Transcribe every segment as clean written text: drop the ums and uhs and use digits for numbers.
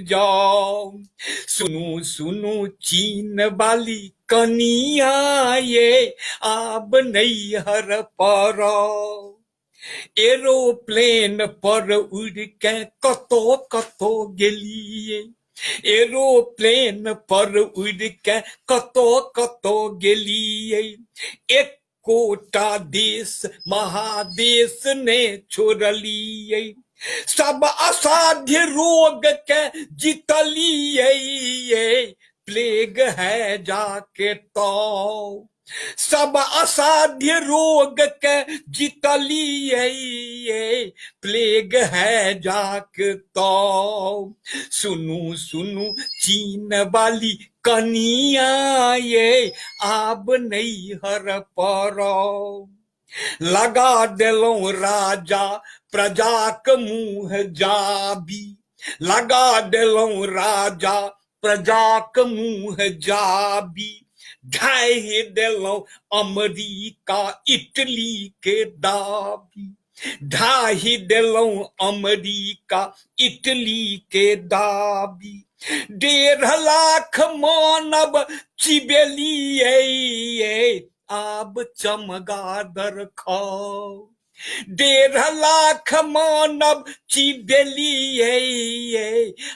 जाओ। सुनो सुनो चीन वाली कनिया ये आब नैहर पर एरोप्लेन पर उड़ के कतो कतो गेलिए। एरोप्लेन पर उड़ के कतो कतो गेलिए। एक कोटा देश महादेश ने छोड़लिए। सब असाध्य रोग के जीतलिए। प्लेग है जाके तो सब असाध्य रोग के जीतलिए। प्लेग है जाके तो सुनू सुनू चीन वाली कनिया ये आब नैहर पर लगा देलौं राजा प्रजाक मुँह जाबी। लगा देलौं राजा प्रजाक मुँह जाबी। ढाई देलौं अमेरिका इटली के दाबी। ढाई देलौं अमेरिका इटली के दाबी। 1.5 लाख मानव चिबेलिए आब चमगादड़ खाओ। 1.5 लाख मानव चिबेलिए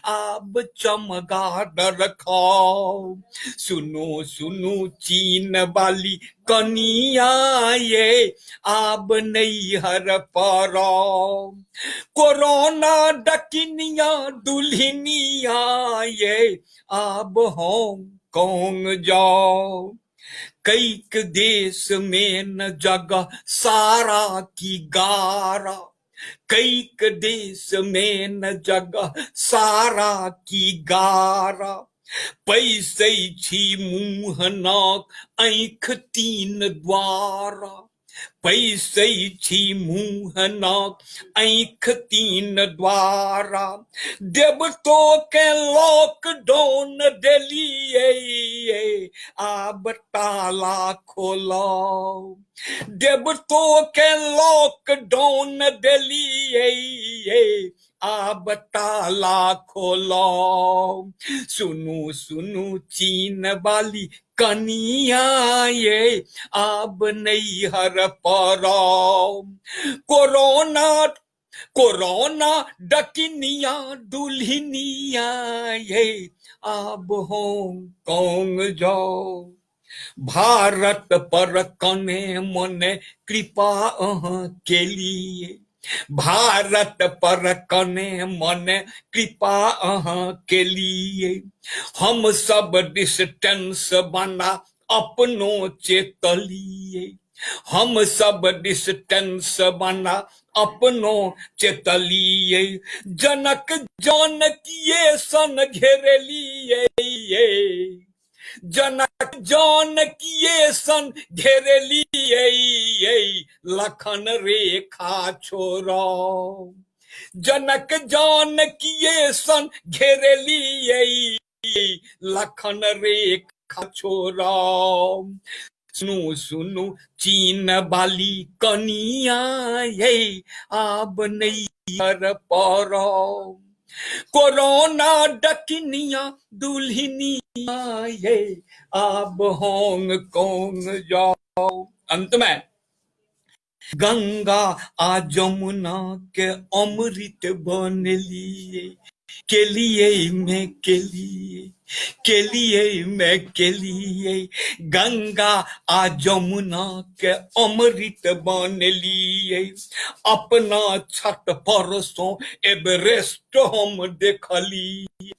आब चमगादड़ खाओ। सुनो सुनो चीन वाली कनिया ये आब नैहर पर कोरोना डकिनिया दुल्हनिया ये आब हांगकांग जाओ। कईक देश में न जगह सारा की गारा। कईक देश में न जगह सारा की गारा। पैसे छी मुँह नाक आँख 3 द्वारा। पैसे छी मुँह नाक आँख 3 द्वारा। देवतो के लॉकडाउन देलिए आब ताला खोलो। देवतो के लॉकडाउन देलिए आब ताला खोलो। सुनू सुनू चीन वाली कनिया ये आब नैहर पर कोरोना डकिनिया दुल्हनिया ये आब हांगकांग जाओ। भारत पर कने मने कृपा अहाँ केलिए। भारत पर कने मने कृपा अहाँ केलिए। हम सब डिस्टेंस बना अपनो चेतलिए। हम सब डिस्टेंस बना अपनो चेतलिए। जनक जानकिए सन घेरलिए। जनक जानकिए सन घेरलिए लखन रेखा छोड़ो। जनक जानकिए सन घेरलिए लखन रेखा छोड़ो। सुनो सुनो चीन वाली कनिया ये आब नैहर पर कोरोना डकिनिया दुल्हनिया ये आब हांगकांग जाओ। अंत में गंगा आ जमुना के अमृत बनलिए। केलिए मैं केलिए गंगा आ जमुना के अमृत बनलिए। अपना छत पर सो एवरेस्ट हम देखलिए।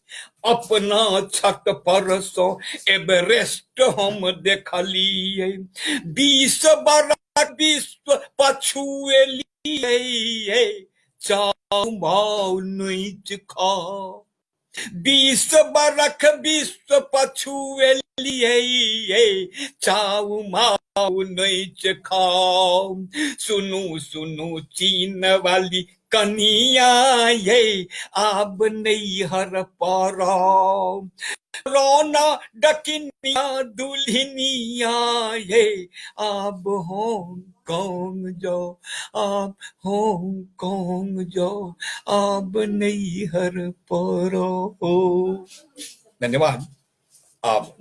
अपना छत पर सो एवरेस्ट हम देखलिए। 20 बरस विश्व पछुएलिए चाऊ माऊ नोच खाओ। 20 बरख विश्व पछुएलिए चाऊ माऊ नोच खाओ। सुनू सुनू चीन वाली कनिया ये आब नैहर पर कोरोना डकिनिया दुल्हनिया ये आब हांगकांग हांगकांग जाओ, आप हांगकांग जाओ, आप नहीं हर पारो। धन्यवाद। आप